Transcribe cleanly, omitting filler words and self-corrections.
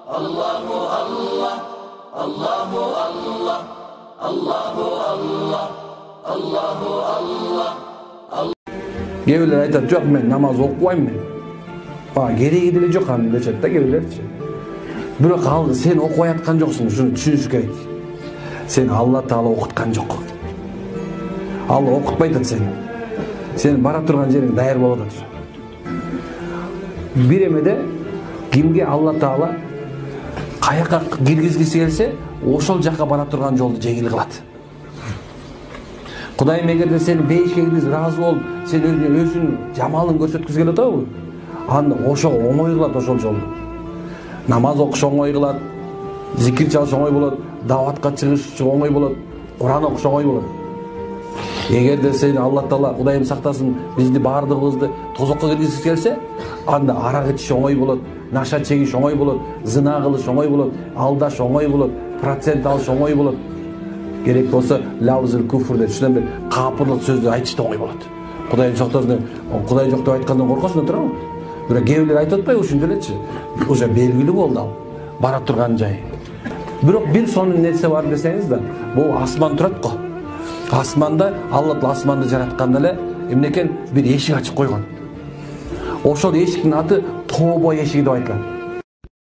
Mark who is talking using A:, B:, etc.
A: Allahu Allah, Allahu Allah, Allahu Allah, Allahu Allah.
B: Keybiler aytadi, "Yok, men namaz okuyayım men." Bana gereği dile yok hanım deçet da keybilerçi. Biroq al sen okuyatkan joksun, şunu düşünüş gerek. Sen Allah Taala okutkan jok. Allah okutmaydı seni. Senin bara turgan jeриң dayar bolot atыр. Bir emede kimge Allah Taala kayakka kirgizgisi kelсе, ошол жакка бара турган жолду жеңил кылат. Кудайым эгерде сени бейишке киргизип ыраазы болуп, сен өзүнүн жамалын көрсөткүзгү келип атабы? Анда ошо оңой кылат ошол жолду. Намаз окуш оңой кылат, зикир чалыш оңой болот, даватка чыгыш оңой болот, Куран окуш оңой болот. Эгерде сени Алла Таала Кудайым сактасын, бизди баардыгыбызды тозокко киргизип келсе, анда арак ичиш оңой болот, наша чегиш оңой болот, зына кылыш оңой болот, алдаш оңой болот, процент алыш оңой болот. Керек болса лавзыл куфр деп түшүнөм бир капырлык сөздү айтыш да оңой болот. Кудайым сактасын, Кудай жок деп айткандан коркосуң туурабы? Бирок кээ бирлер айтып атпайбы ушинтип элечи? Уже белгилүү болду ал бара турган жай. Бирок бир сонун нерсе бар десеңиз да, бул асман турат го. Асманда Алла Таала асманды жаратканда эле эмне экен бир эшик ачып койгон. Ошол эшиктин аты Тобо эшиги деп айтылат.